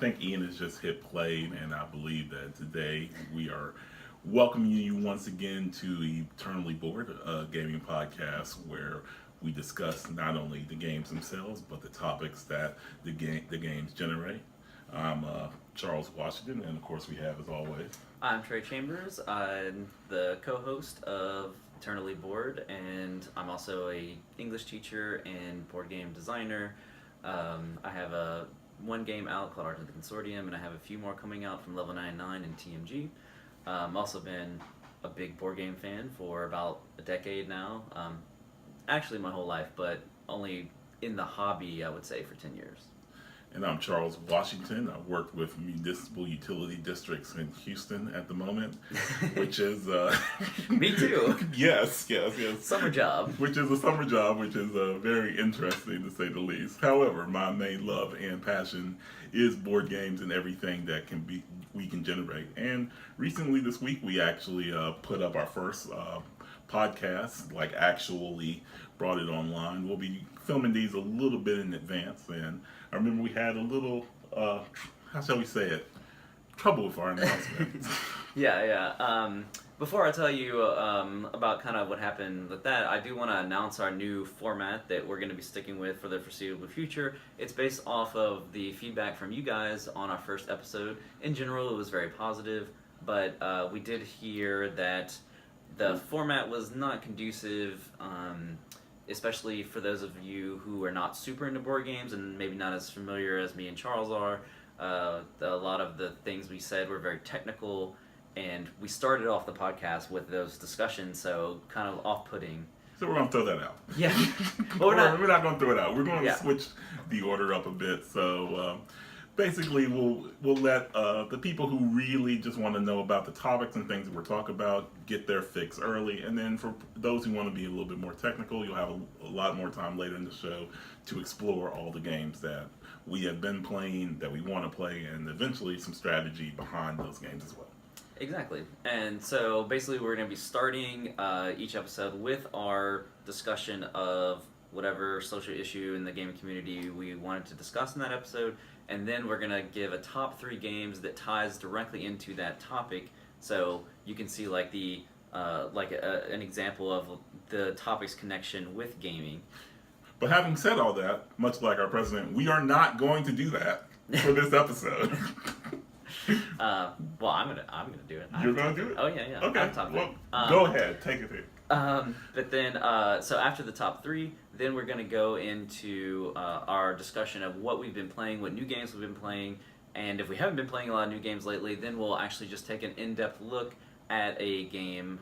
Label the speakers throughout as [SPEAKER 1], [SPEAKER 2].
[SPEAKER 1] think Ian has just hit play, and I believe that today we are welcoming you once again to Eternally Bored, a gaming podcast where we discuss not only the games themselves but the topics that the games generate. I'm Charles Washington, and of course we have, as always,
[SPEAKER 2] I'm Trey Chambers. I'm the co-host of Eternally Bored, and I'm also a English teacher and board game designer. I have a one game out called Art of the Consortium, and I have a few more coming out from Level 99 and TMG. Also been a big board game fan for about a decade now. Actually, my whole life, but only in the hobby, I would say, for 10 years.
[SPEAKER 1] and I'm Charles Washington. I work with municipal utility districts in Houston at the moment, which is
[SPEAKER 2] Me too.
[SPEAKER 1] yes.
[SPEAKER 2] Summer job.
[SPEAKER 1] Which is a summer job, which is very interesting to say the least. However, my main love and passion is board games and everything that we can generate. And recently, this week, we actually put up our first podcast, like actually brought it online. We'll be filming these a little bit in advance, and I remember we had a little, how shall we say it, trouble with our announcement.
[SPEAKER 2] Yeah. Before I tell you about kind of what happened with that, I do want to announce our new format that we're going to be sticking with for the foreseeable future. It's based off of the feedback from you guys on our first episode. In general, it was very positive, but we did hear that the format was not conducive, especially for those of you who are not super into board games and maybe not as familiar as me and Charles are. A lot of the things we said were very technical, and we started off the podcast with those discussions, so kind of off-putting.
[SPEAKER 1] So we're going to throw that out.
[SPEAKER 2] Yeah.
[SPEAKER 1] Well, we're not going to throw it out. We're going to
[SPEAKER 2] Yeah.
[SPEAKER 1] switch the order up a bit. So basically, we'll let the people who really just want to know about the topics and things that we're talking about get their fix early. And then for those who want to be a little bit more technical, you'll have a lot more time later in the show to explore all the games that we have been playing, that we want to play, and eventually some strategy behind those games as well.
[SPEAKER 2] Exactly. And so basically we're going to be starting each episode with our discussion of whatever social issue in the gaming community we wanted to discuss in that episode, and then we're going to give a top 3 games that ties directly into that topic, so you can see like the an example of the topic's connection with gaming.
[SPEAKER 1] But having said all that, much like our president, we are not going to do that for this episode.
[SPEAKER 2] Well, I'm gonna do it.
[SPEAKER 1] You're gonna do it?
[SPEAKER 2] Oh yeah.
[SPEAKER 1] Okay.
[SPEAKER 2] Top
[SPEAKER 1] Well,
[SPEAKER 2] three.
[SPEAKER 1] go ahead, take it here.
[SPEAKER 2] But then, so after the top 3, then we're gonna go into our discussion of what we've been playing, what new games we've been playing, and if we haven't been playing a lot of new games lately, then we'll actually just take an in-depth look at a game,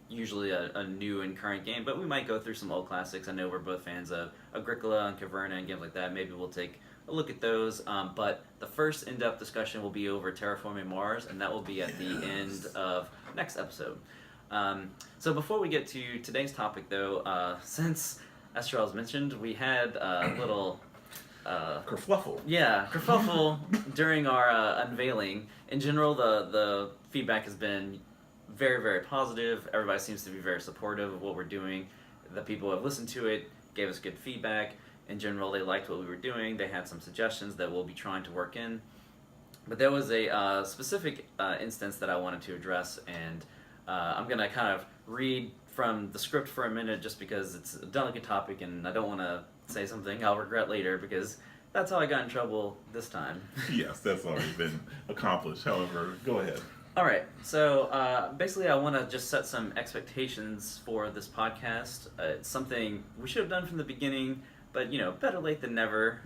[SPEAKER 2] usually a new and current game, but we might go through some old classics. I know we're both fans of Agricola and Caverna and games like that. Maybe we'll take a look at those, but the first in-depth discussion will be over Terraforming Mars, and that will be at the end of next episode. So before we get to today's topic, though, since, as Charles mentioned, we had a little
[SPEAKER 1] Kerfluffle.
[SPEAKER 2] Yeah, kerfuffle during our unveiling. In general, the feedback has been very, very positive. Everybody seems to be very supportive of what we're doing. The people who have listened to it gave us good feedback. In general, they liked what we were doing. They had some suggestions that we'll be trying to work in. But there was a specific instance that I wanted to address, and I'm going to kind of read from the script for a minute just because it's a delicate topic and I don't want to say something I'll regret later, because that's how I got in trouble this time.
[SPEAKER 1] Yes, that's already been accomplished. However, go ahead.
[SPEAKER 2] All right, so basically I want to just set some expectations for this podcast. It's something we should have done from the beginning, but better late than never.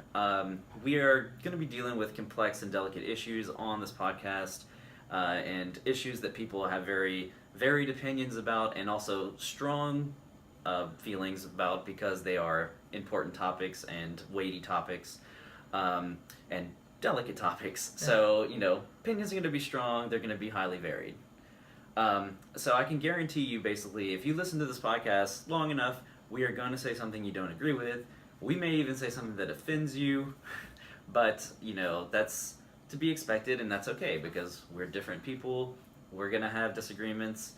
[SPEAKER 2] We are going to be dealing with complex and delicate issues on this podcast, and issues that people have very varied opinions about, and also strong feelings about, because they are important topics and weighty topics, and delicate topics. Yeah. So, opinions are going to be strong, they're going to be highly varied. So I can guarantee you, basically, if you listen to this podcast long enough, we are going to say something you don't agree with. We may even say something that offends you, but, that's to be expected, and that's okay, because we're different people, we're going to have disagreements,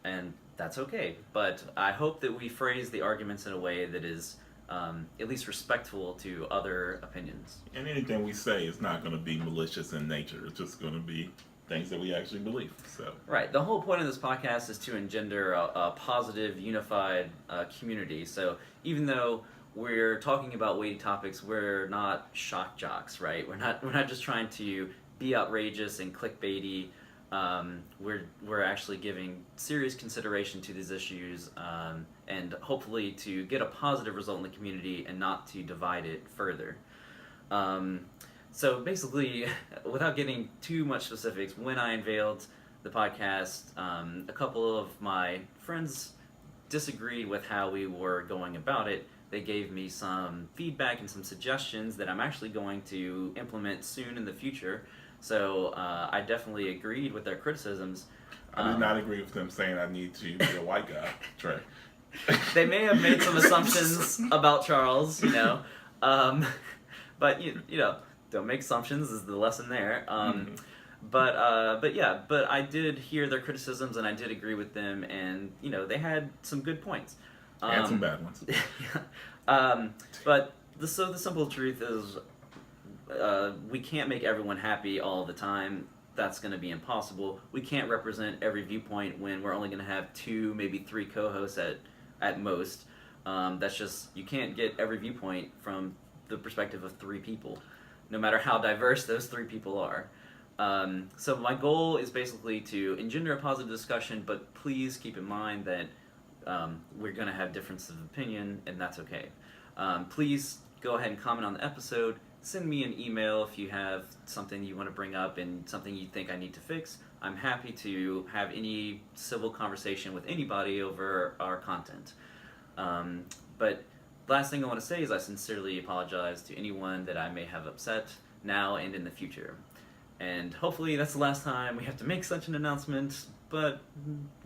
[SPEAKER 2] and that's okay. But I hope that we phrase the arguments in a way that is at least respectful to other opinions.
[SPEAKER 1] And anything we say is not going to be malicious in nature. It's just going to be things that we actually believe. So
[SPEAKER 2] Right. The whole point of this podcast is to engender a positive, unified community. So even though we're talking about weighty topics, we're not shock jocks, right? We're not just trying to be outrageous and clickbaity. We're actually giving serious consideration to these issues, and hopefully to get a positive result in the community and not to divide it further. So basically, without getting too much specifics, when I unveiled the podcast, a couple of my friends disagreed with how we were going about it. They gave me some feedback and some suggestions that I'm actually going to implement soon in the future. So I definitely agreed with their criticisms.
[SPEAKER 1] I did not agree with them saying I need to be a white guy, Trey.
[SPEAKER 2] They may have made some assumptions about Charles, but you know, don't make assumptions is the lesson there. But I did hear their criticisms and I did agree with them, and you know, they had some good points.
[SPEAKER 1] And some bad ones.
[SPEAKER 2] But the simple truth is, we can't make everyone happy all the time. That's going to be impossible. We can't represent every viewpoint when we're only going to have 2, maybe 3 co-hosts at most. That's just, you can't get every viewpoint from the perspective of 3 people, no matter how diverse those 3 people are. So my goal is basically to engender a positive discussion, but please keep in mind that we're going to have differences of opinion, and that's okay. Please go ahead and comment on the episode. Send me an email if you have something you want to bring up and something you think I need to fix. I'm happy to have any civil conversation with anybody over our content. But last thing I want to say is I sincerely apologize to anyone that I may have upset now and in the future. And hopefully that's the last time we have to make such an announcement, but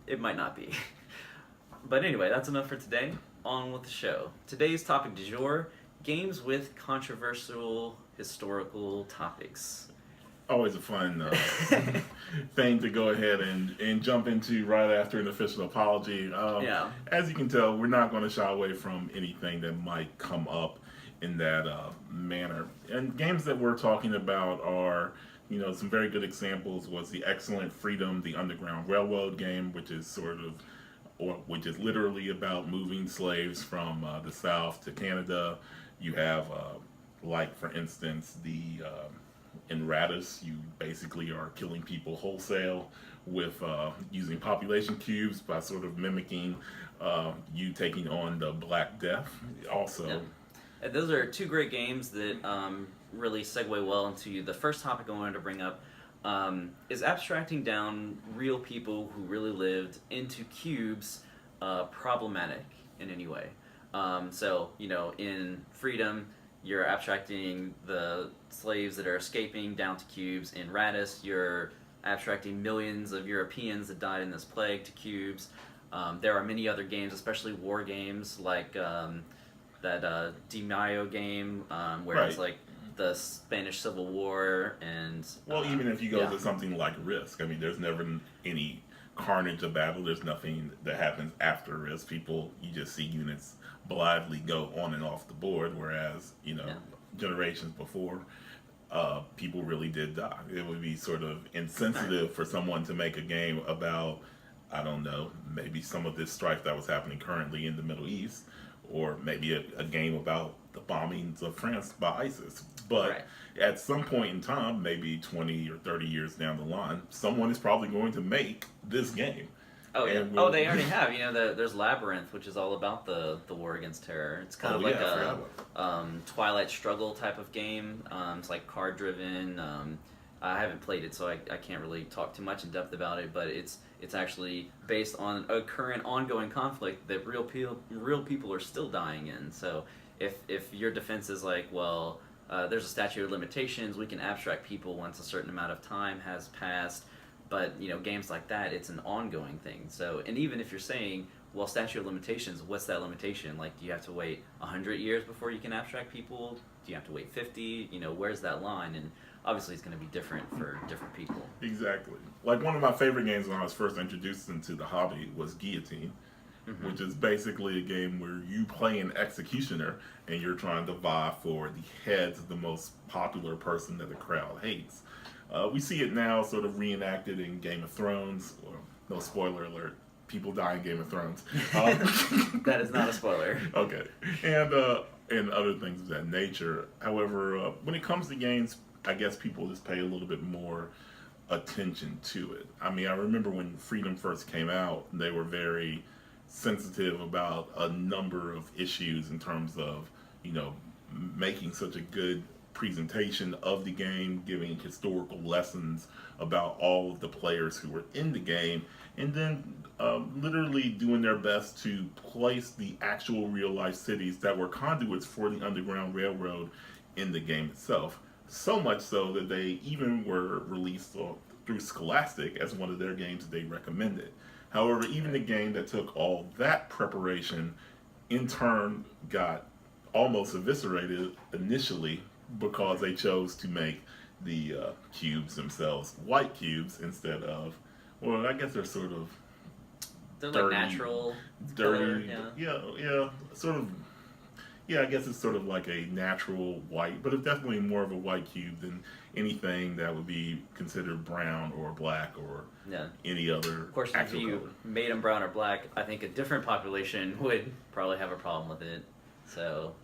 [SPEAKER 2] it might not be. But anyway, that's enough for today. On with the show. Today's topic du jour: games with controversial historical topics.
[SPEAKER 1] Always a fun thing to go ahead and jump into right after an official apology.
[SPEAKER 2] Yeah.
[SPEAKER 1] As you can tell, we're not going to shy away from anything that might come up in that manner. And games that we're talking about are, you know, some very good examples was the excellent Freedom, the Underground Railroad game, which is which is literally about moving slaves from the South to Canada. You have, like, for instance, in Radis, you basically are killing people wholesale with using population cubes by sort of mimicking you taking on the Black Death. Also,
[SPEAKER 2] Yeah. And those are 2 great games that really segue well into the first topic I wanted to bring up. Is abstracting down real people who really lived into cubes problematic in any way? So, you know, in Freedom, you're abstracting the slaves that are escaping down to cubes. In Radis, you're abstracting millions of Europeans that died in this plague to cubes. There are many other games, especially war games, like that Di Maio game, where
[SPEAKER 1] Right.
[SPEAKER 2] it's like the Spanish Civil War, and
[SPEAKER 1] well, even if you go to something like Risk, I mean, there's never any carnage of battle. There's nothing that happens after Risk. You just see units blithely go on and off the board, whereas, you know, generations before, people really did die. It would be sort of insensitive for someone to make a game about, I don't know, maybe some of this strife that was happening currently in the Middle East, or maybe a game about the bombings of France by ISIS. But at some point in time, maybe 20 or 30 years down the line, someone is probably going to make this game.
[SPEAKER 2] Oh yeah. They already have. You know, there's Labyrinth, which is all about the war against terror. It's kind of like a Twilight Struggle type of game. It's like card driven. I haven't played it, so I can't really talk too much in depth about it. But it's actually based on a current ongoing conflict that real people are still dying in. So if your defense is like, well, there's a statute of limitations, we can abstract people once a certain amount of time has passed. But, you know, games like that, it's an ongoing thing. So, and even if you're saying, well, statute of limitations, what's that limitation? Like, do you have to wait 100 years before you can abstract people? Do you have to wait 50? You know, where's that line? And obviously it's going to be different for different people.
[SPEAKER 1] Exactly. Like, one of my favorite games when I was first introduced into the hobby was Guillotine, which is basically a game where you play an executioner and you're trying to vie for the heads of the most popular person that the crowd hates. We see it now sort of reenacted in Game of Thrones. Or, no spoiler alert, people die in Game of Thrones.
[SPEAKER 2] That is not a spoiler.
[SPEAKER 1] Okay, and other things of that nature. However, when it comes to games, I guess people just pay a little bit more attention to it. I mean, I remember when Freedom first came out, they were very sensitive about a number of issues in terms of, you know, making such a good presentation of the game, giving historical lessons about all of the players who were in the game, and then literally doing their best to place the actual real life cities that were conduits for the Underground Railroad in the game itself. So much so that they even were released through Scholastic as one of their games that they recommended. However, even the game that took all that preparation in turn got almost eviscerated initially because they chose to make the cubes themselves white cubes instead of, well, I guess they're sort of
[SPEAKER 2] They're
[SPEAKER 1] dirty,
[SPEAKER 2] like natural
[SPEAKER 1] dirty,
[SPEAKER 2] color, yeah.
[SPEAKER 1] yeah, sort of. Yeah, I guess it's sort of like a natural white, but it's definitely more of a white cube than anything that would be considered brown or black or
[SPEAKER 2] Yeah.
[SPEAKER 1] any other
[SPEAKER 2] Of course, if
[SPEAKER 1] actual
[SPEAKER 2] you
[SPEAKER 1] color.
[SPEAKER 2] made them brown or black, I think a different population would probably have a problem with it. So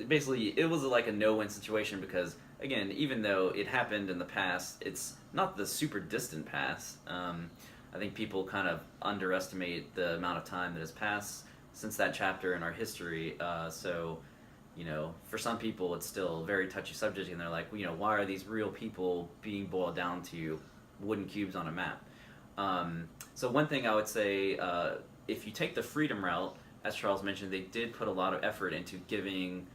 [SPEAKER 2] basically, it was like a no-win situation because, again, even though it happened in the past, it's not the super distant past. I think people kind of underestimate the amount of time that has passed since that chapter in our history. So, you know, for some people, it's still a very touchy subject, and they're like, you know, why are these real people being boiled down to wooden cubes on a map? So one thing I would say, if you take the freedom route, as Charles mentioned, they did put a lot of effort into giving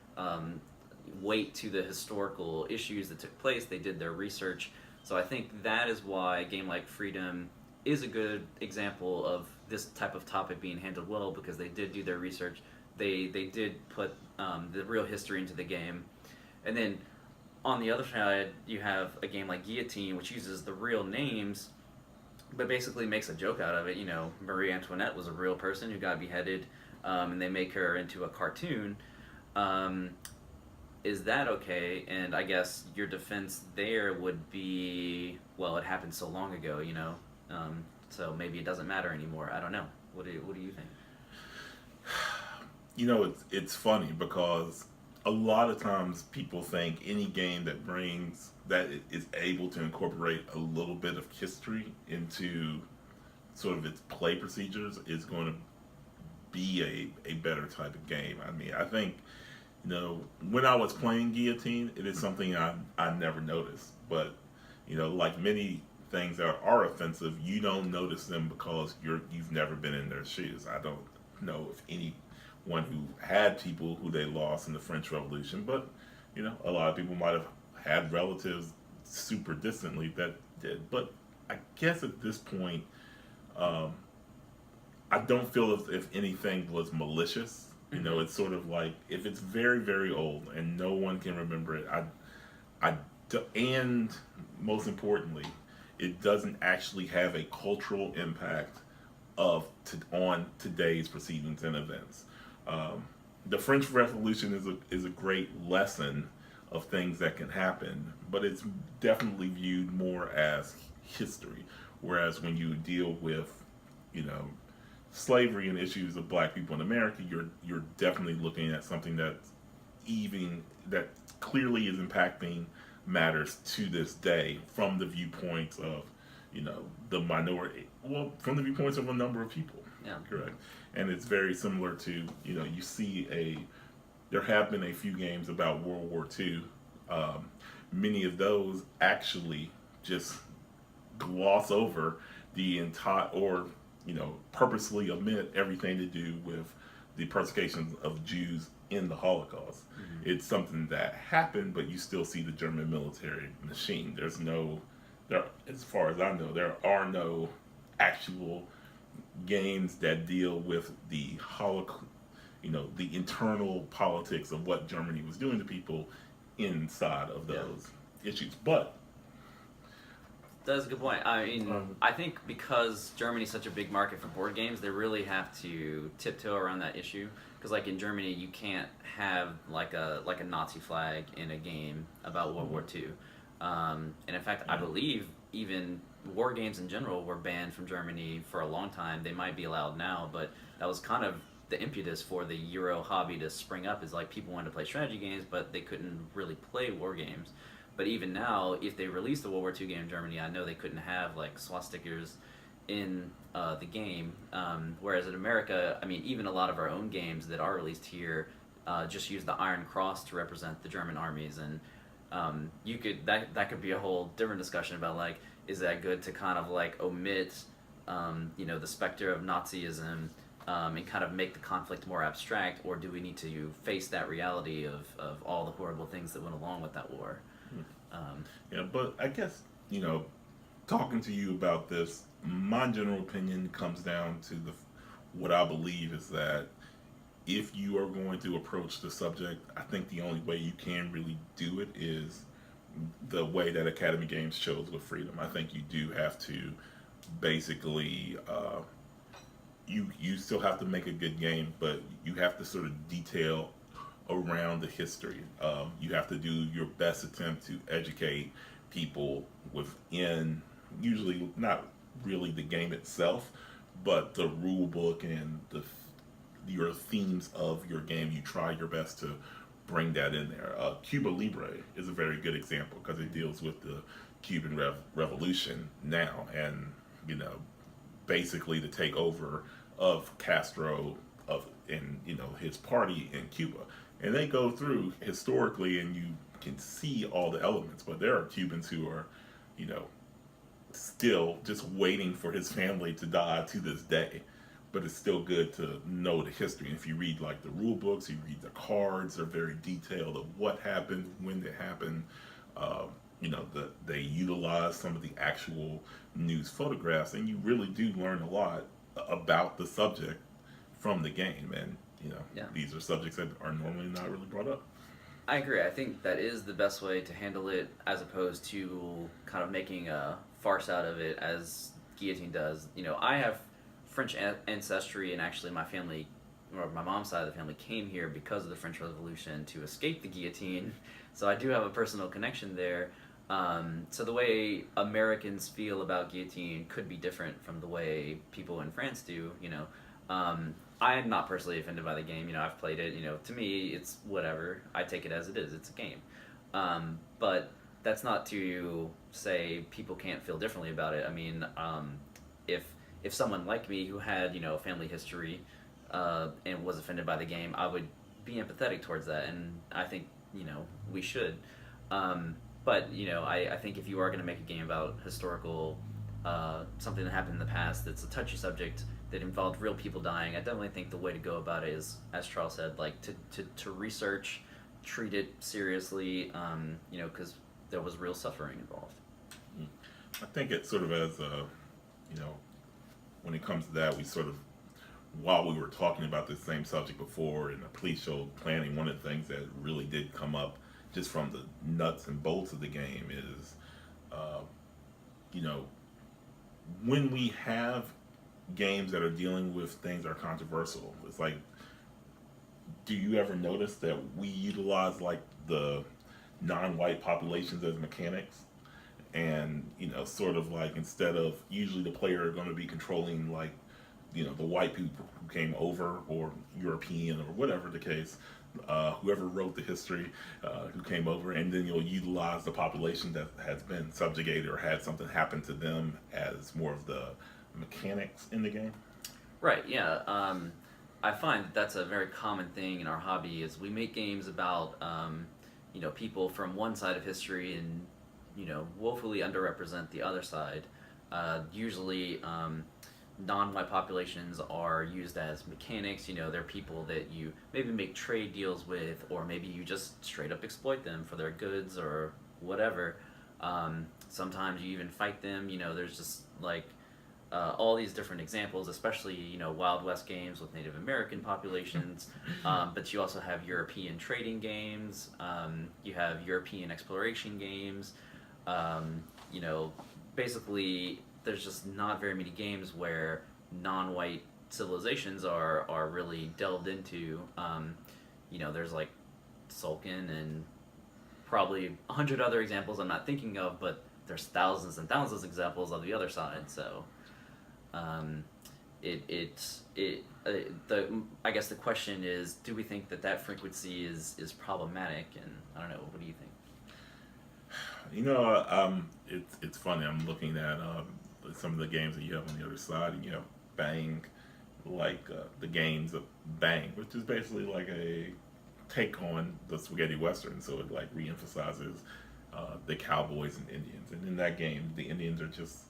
[SPEAKER 2] weight to the historical issues that took place. They did their research. So I think that is why a game like Freedom is a good example of this type of topic being handled well, because they did do their research. They did put the real history into the game. And then on the other side, you have a game like Guillotine, which uses the real names, but basically makes a joke out of it. You know, Marie Antoinette was a real person who got beheaded, and they make her into a cartoon. Is that okay? And I guess your defense there would be, well, it happened so long ago, you know, so maybe it doesn't matter anymore. I don't know. What do you think?
[SPEAKER 1] You know, it's funny because a lot of times people think any game that is able to incorporate a little bit of history into sort of its play procedures is going to be a better type of game. I mean, I think, you know, when I was playing Guillotine, it is something I never noticed. But, you know, like many things that are offensive, you don't notice them because you've never been in their shoes. I don't know if anyone who had people who they lost in the French Revolution, but, you know, a lot of people might have had relatives super distantly that did. But I guess at this point, I don't feel as if anything was malicious. You know, it's sort of like if it's very, very old and no one can remember it, and most importantly, it doesn't actually have a cultural impact on today's proceedings and events. The French Revolution is a great lesson of things that can happen, but it's definitely viewed more as history. Whereas when you deal with, you know, slavery and issues of black people in America, you're definitely looking at something that clearly is impacting matters to this day from the viewpoints of, you know, the minority. Well, from the viewpoints of a number of people.
[SPEAKER 2] Yeah.
[SPEAKER 1] Correct. And it's very similar to, you know, you see there have been a few games about World War II. Many of those actually just gloss over the entire, or, you know, purposely omit everything to do with the persecutions of Jews in the Holocaust. Mm-hmm. It's something that happened, but you still see the German military machine. As far as I know, there are no actual games that deal with the Holocaust, you know, the internal politics of what Germany was doing to people inside of those issues. But
[SPEAKER 2] That's a good point. I mean,
[SPEAKER 3] Um,
[SPEAKER 2] I think because Germany's such a big market for board games, they really have to tiptoe around that issue. Because, like in Germany, you can't have like a Nazi flag in a game about World War II. And in fact, I believe even war games in general were banned from Germany for a long time. They might be allowed now, but that was kind of the impetus for the Euro hobby to spring up. Is like people wanted to play strategy games, but they couldn't really play war games. But even now, if they released a World War II game in Germany, I know they couldn't have like swastikas in the game. Whereas in America, I mean, even a lot of our own games that are released here just use the Iron Cross to represent the German armies, and you could that could be a whole different discussion about like, is that good to kind of like omit the specter of Nazism and kind of make the conflict more abstract, or do we need to face that reality of all the horrible things that went along with that war?
[SPEAKER 1] Yeah, but I guess, talking to you about this, my general opinion comes down to what I believe is that if you are going to approach the subject, I think the only way you can really do it is the way that Academy Games chose with Freedom. I think you do have to basically, you still have to make a good game, but you have to sort of detail around the history. You have to do your best attempt to educate people within, usually not really the game itself, but the rule book and your themes of your game. You try your best to bring that in there. Cuba Libre is a very good example because it deals with the Cuban Revolution now, and basically the takeover of Castro and his party in Cuba. And they go through historically, and you can see all the elements. But there are Cubans who are, still just waiting for his family to die to this day. But it's still good to know the history. And if you read like the rule books, you read the cards, they're very detailed of what happened, when it happened. They utilize some of the actual news photographs, and you really do learn a lot about the subject from the game. And these are subjects that are normally not really brought up.
[SPEAKER 2] I agree. I think that is the best way to handle it, as opposed to kind of making a farce out of it, as Guillotine does. I have French ancestry, and actually my family, or my mom's side of the family, came here because of the French Revolution to escape the guillotine. So I do have a personal connection there. So the way Americans feel about guillotine could be different from the way people in France do. I am not personally offended by the game. I've played it. To me, it's whatever. I take it as it is. It's a game. But that's not to say people can't feel differently about it. I mean, if someone like me who had a family history and was offended by the game, I would be empathetic towards that, and I think we should. But I think if you are going to make a game about historical something that happened in the past that's a touchy subject that involved real people dying, I definitely think the way to go about it is, as Charles said, like to research, treat it seriously, because there was real suffering involved.
[SPEAKER 1] I think it's sort of as when it comes to that, we sort of, while we were talking about this same subject before in the police show planning, one of the things that really did come up just from the nuts and bolts of the game is, when we have games that are dealing with things that are controversial, it's like, do you ever notice that we utilize like the non-white populations as mechanics? And sort of like, instead of usually the player are going to be controlling like the white people who came over, or European, or whatever the case, whoever wrote the history, who came over, and then you'll utilize the population that has been subjugated or had something happen to them as more of the mechanics in the game.
[SPEAKER 2] Right. Yeah. I find that's a very common thing in our hobby. Is we make games about people from one side of history and woefully underrepresent the other side. Usually, non-white populations are used as mechanics. They're people that you maybe make trade deals with, or maybe you just straight up exploit them for their goods or whatever. Sometimes you even fight them. There's just like all these different examples, especially Wild West games with Native American populations. But you also have European trading games. You have European exploration games. basically there's just not very many games where non-white civilizations are really delved into. There's like Sulkin and probably 100 other examples I'm not thinking of, but there's thousands and thousands of examples on the other side. So, I guess the question is, do we think that frequency is problematic? And I don't know. What do you think?
[SPEAKER 1] It's funny. I'm looking at some of the games that you have on the other side, and you have Bang, like the games of Bang, which is basically like a take on the spaghetti western. So it like reemphasizes the cowboys and Indians, and in that game, the Indians are just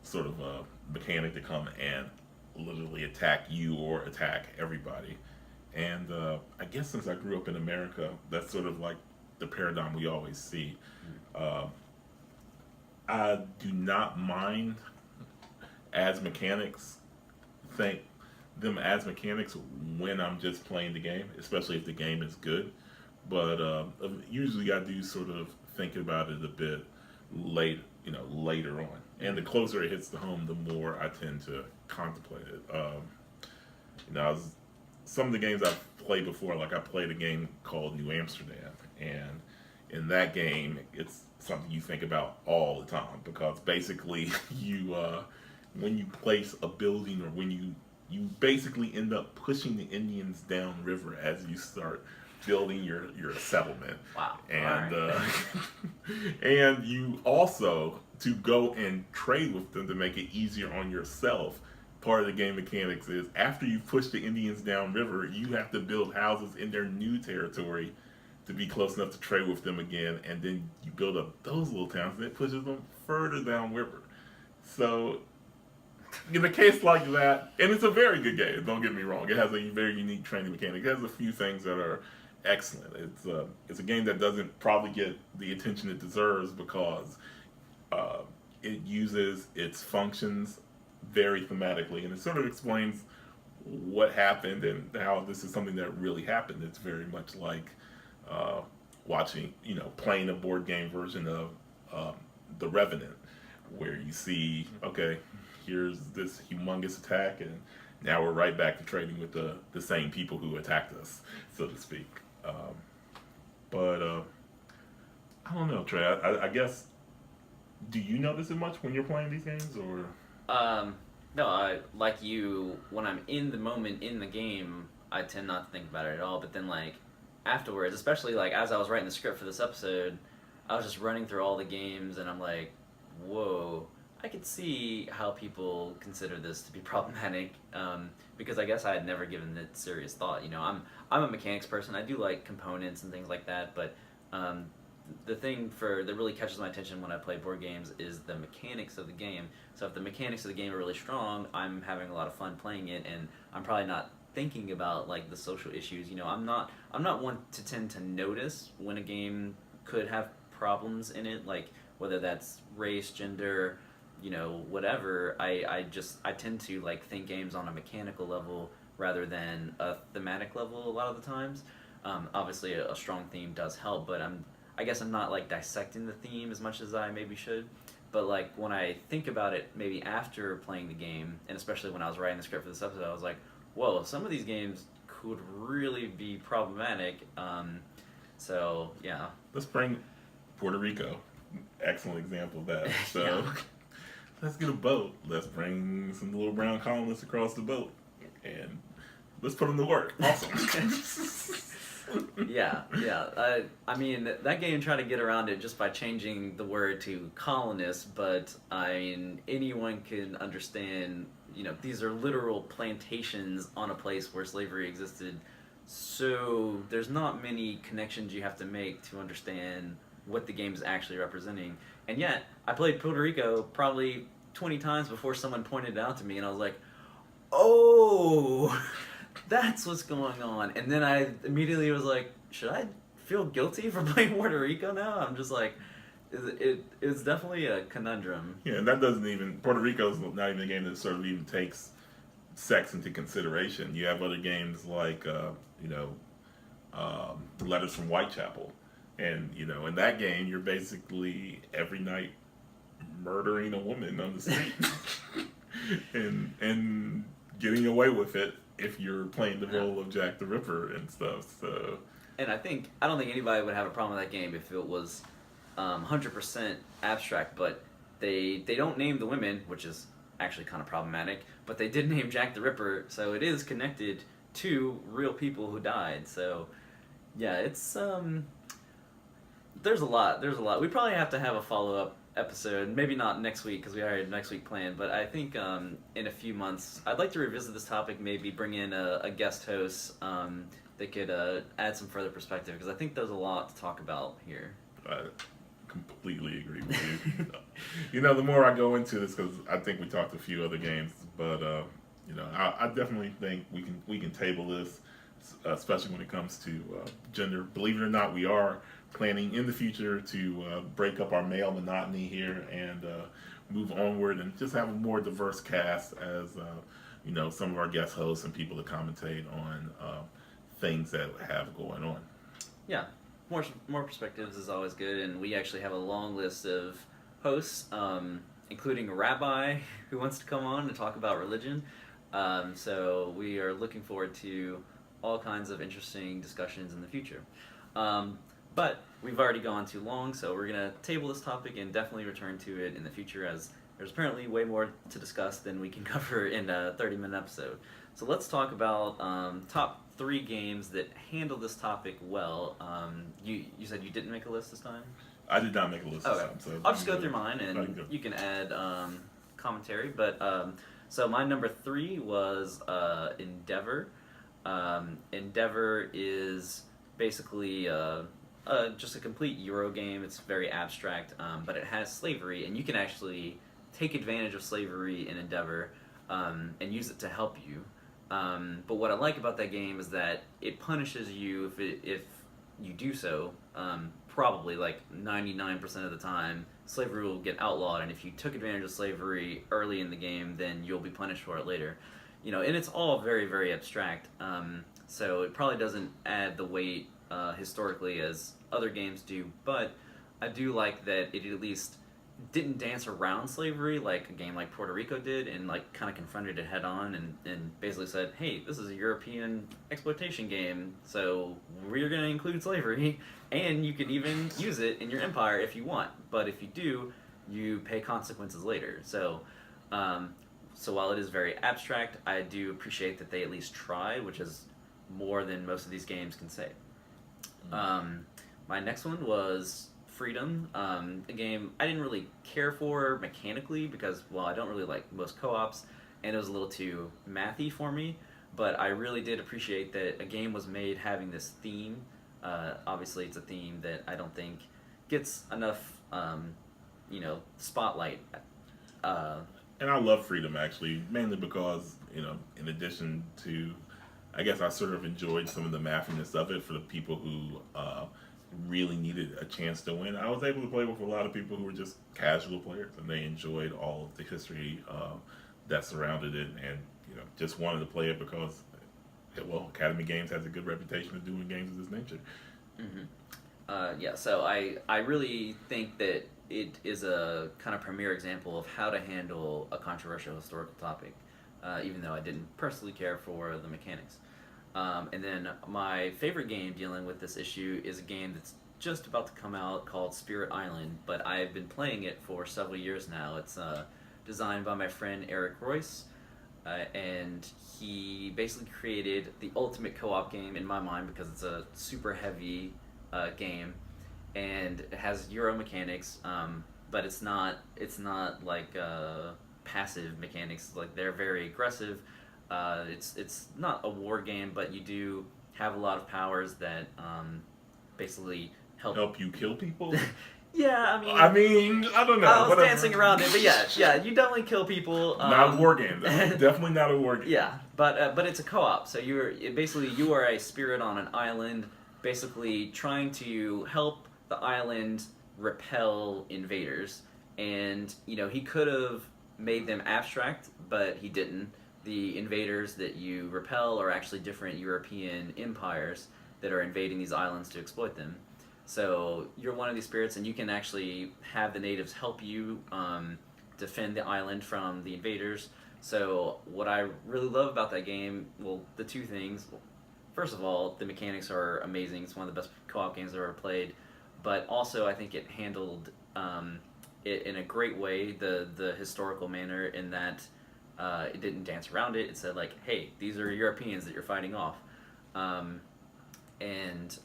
[SPEAKER 1] sort of a mechanic to come and literally attack you or attack everybody. And I guess since I grew up in America, that's sort of like the paradigm we always see. I do not mind as mechanics, think them as mechanics when I'm just playing the game, especially if the game is good. But usually I do sort of think about it a bit later on. And the closer it hits the home, the more I tend to contemplate it. Some of the games I've played before, like I played a game called New Amsterdam, and in that game, it's something you think about all the time because basically when you place a building or when you basically end up pushing the Indians downriver as you start building your settlement.
[SPEAKER 2] Wow.
[SPEAKER 1] And
[SPEAKER 2] right.
[SPEAKER 1] and you also, to go and trade with them to make it easier on yourself, part of the game mechanics is after you push the Indians downriver, you have to build houses in their new territory to be close enough to trade with them again, and then you build up those little towns and it pushes them further downriver. So in a case like that, and it's a very good game, don't get me wrong, it has a very unique training mechanic. It has a few things that are excellent. It's a game that doesn't probably get the attention it deserves because it uses its functions very thematically, and it sort of explains what happened and how this is something that really happened. It's very much like playing a board game version of The Revenant, where you see, okay, here's this humongous attack, and now we're right back to trading with the same people who attacked us, so to speak. But I don't know, Trey. I guess, do you notice it much when you're playing these games, or?
[SPEAKER 2] No, like you, when I'm in the moment in the game, I tend not to think about it at all. But then, like, afterwards, especially, like, as I was writing the script for this episode, I was just running through all the games, and I'm like, whoa, I could see how people consider this to be problematic, because I guess I had never given it serious thought. I'm a mechanics person. I do like components and things like that, but the thing that really catches my attention when I play board games is the mechanics of the game. So if the mechanics of the game are really strong, I'm having a lot of fun playing it, and I'm probably not thinking about like the social issues. I'm not one to tend to notice when a game could have problems in it, like whether that's race, gender, whatever. I tend to like think games on a mechanical level rather than a thematic level a lot of the times. Obviously a strong theme does help, but I guess I'm not like dissecting the theme as much as I maybe should. But like when I think about it, maybe after playing the game, and especially when I was writing the script for this episode, I was like, whoa, some of these games could really be problematic. So yeah.
[SPEAKER 1] Let's bring Puerto Rico. Excellent example of that. So
[SPEAKER 2] Yeah.
[SPEAKER 1] Let's get a boat. Let's bring some little brown colonists across the boat, and let's put them to work. Awesome.
[SPEAKER 2] Yeah. I mean, that game tried to get around it just by changing the word to colonists, but I mean, anyone can understand, these are literal plantations on a place where slavery existed, so there's not many connections you have to make to understand what the game is actually representing. And yet, I played Puerto Rico probably 20 times before someone pointed it out to me, and I was like, oh, that's what's going on. And then I immediately was like, should I feel guilty for playing Puerto Rico now? I'm just like, it's definitely a conundrum.
[SPEAKER 1] Yeah, and that doesn't even, Puerto Rico's not even a game that sort of even takes sex into consideration. You have other games like, Letters from Whitechapel. And, in that game, you're basically every night murdering a woman on the street and getting away with it if you're playing the role of Jack the Ripper and stuff. So,
[SPEAKER 2] and I don't think anybody would have a problem with that game if it was 100% abstract, but they don't name the women, which is actually kind of problematic, but they did name Jack the Ripper, so it is connected to real people who died. So yeah, it's there's a lot. We probably have to have a follow-up episode, maybe not next week because we already have next week planned, but I think in a few months I'd like to revisit this topic, maybe bring in a guest host that could add some further perspective, because I think there's a lot to talk about here.
[SPEAKER 1] I completely agree with you. You know, the more I go into this, because I think we talked a few other games, but you know, I definitely think we can table this, especially when it comes to gender. Believe it or not, we are planning in the future to break up our male monotony here and move onward and just have a more diverse cast as you know, some of our guest hosts and people to commentate on things that have going on.
[SPEAKER 2] Yeah, more perspectives is always good, and we actually have a long list of hosts, including a rabbi who wants to come on and talk about religion. So we are looking forward to all kinds of interesting discussions in the future. But we've already gone too long, so we're going to table this topic and definitely return to it in the future, as there's apparently way more to discuss than we can cover in a 30-minute episode. So let's talk about top 3 games that handle this topic well. You said you didn't make a list this time?
[SPEAKER 1] I did not make a list this time. So
[SPEAKER 2] I'll just go through mine, and you can add commentary. But so my number 3 was Endeavor. Endeavor is basically just a complete Euro game. It's very abstract, but it has slavery, and you can actually take advantage of slavery in Endeavor and use it to help you. But what I like about that game is that it punishes you if you do so. Probably like 99% of the time, slavery will get outlawed, and if you took advantage of slavery early in the game, then you'll be punished for it later. You know, and it's all very, very abstract. So it probably doesn't add the weight historically as other games do, but I do like that it at least didn't dance around slavery like a game like Puerto Rico did, and like kind of confronted it head on and basically said, hey, this is a European exploitation game, so we're going to include slavery, and you can even use it in your empire if you want, but if you do, you pay consequences later. So so while it is very abstract, I do appreciate that they at least tried, which is more than most of these games can say. My next one was Freedom, a game I didn't really care for mechanically because, well, I don't really like most co-ops, and it was a little too mathy for me, but I really did appreciate that a game was made having this theme. Obviously, it's a theme that I don't think gets enough, spotlight.
[SPEAKER 1] And I love Freedom, actually, mainly because, you know, in addition to, I guess I sort of enjoyed some of the mathiness of it for the people who really needed a chance to win. I was able to play with a lot of people who were just casual players, and they enjoyed all of the history that surrounded it, and, you know, just wanted to play it because, well, Academy Games has a good reputation of doing games of this nature.
[SPEAKER 2] Mm-hmm. So I really think that it is a kind of premier example of how to handle a controversial historical topic, even though I didn't personally care for the mechanics. And then my favorite game dealing with this issue is a game that's just about to come out called Spirit Island, but I've been playing it for several years now. It's designed by my friend Eric Royce, and he basically created the ultimate co-op game in my mind because it's a super heavy game, and it has Euro mechanics, but it's not like passive mechanics. Like, they're very aggressive. It's not a war game, but you do have a lot of powers that basically help
[SPEAKER 1] you kill people.
[SPEAKER 2] Yeah,
[SPEAKER 1] I don't know.
[SPEAKER 2] I was dancing around it, but yeah, you definitely kill people.
[SPEAKER 1] Not a war game, though. Definitely not a war game.
[SPEAKER 2] Yeah, but it's a co-op, so you are a spirit on an island, basically trying to help the island repel invaders. And, you know, he could have made them abstract, but he didn't. The invaders that you repel are actually different European empires that are invading these islands to exploit them. So you're one of these spirits, and you can actually have the natives help you defend the island from the invaders. So what I really love about that game, well, the two things. First of all, the mechanics are amazing. It's one of the best co-op games I've ever played. But also, I think it handled it in a great way, the historical manner, in that it didn't dance around it. It said, like, hey, these are Europeans that you're fighting off. And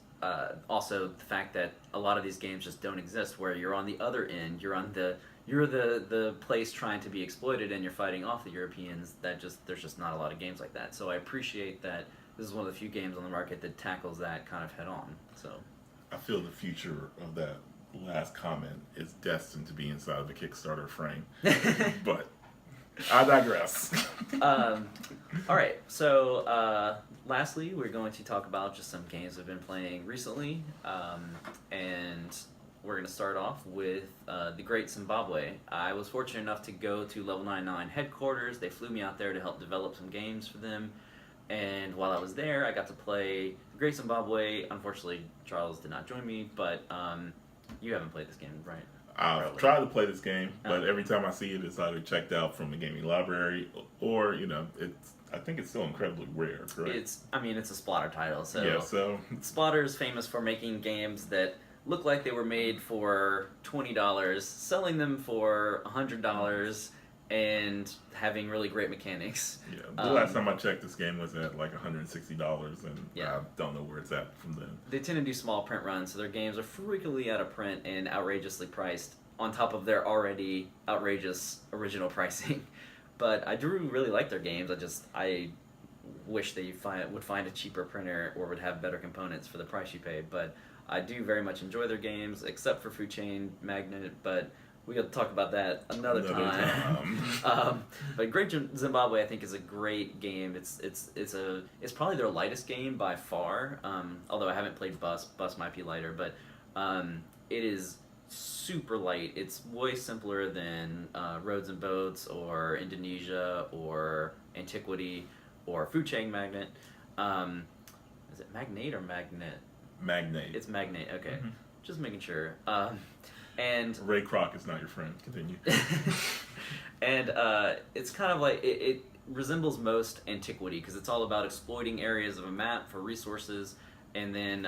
[SPEAKER 2] also the fact that a lot of these games just don't exist, where you're on the other end, you're the place trying to be exploited, and you're fighting off the Europeans. There's just not a lot of games like that. So I appreciate that this is one of the few games on the market that tackles that kind of head on. So
[SPEAKER 1] I feel the future of that last comment is destined to be inside of a Kickstarter frame. But I digress.
[SPEAKER 2] All right, so lastly, we're going to talk about just some games we've been playing recently, and we're going to start off with the Great Zimbabwe. I was fortunate enough to go to Level 99 headquarters. They flew me out there to help develop some games for them, and while I was there, I got to play Great Zimbabwe. Unfortunately, Charles did not join me, but you haven't played this game, right?
[SPEAKER 1] I've tried to play this game, but every time I see it, it's either checked out from the gaming library, or I think it's still incredibly rare, correct?
[SPEAKER 2] It's a Splotter title, so
[SPEAKER 1] yeah. So
[SPEAKER 2] Splotter is famous for making games that look like they were made for $20, selling them for $100, and having really great mechanics.
[SPEAKER 1] Yeah, the last time I checked, this game was at like $160, and
[SPEAKER 2] yeah.
[SPEAKER 1] I don't know where it's at from then.
[SPEAKER 2] They tend to do small print runs, so their games are frequently out of print and outrageously priced, on top of their already outrageous original pricing. But I do really like their games. I wish they would find a cheaper printer or would have better components for the price you pay. But I do very much enjoy their games, except for Food Chain Magnet, but we'll talk about that another time. But Great Zimbabwe, I think, is a great game. It's probably their lightest game by far. Although I haven't played Bus. Bus might be lighter, but it is super light. It's way simpler than Roads and Boats or Indonesia or Antiquity or Food Chain Magnet. Is it Magnate or Magnet?
[SPEAKER 1] Magnate.
[SPEAKER 2] It's Magnate. Okay, just making sure. And
[SPEAKER 1] Ray Kroc is not your friend. Continue.
[SPEAKER 2] And it's kind of like it resembles most Antiquity, because it's all about exploiting areas of a map for resources, and then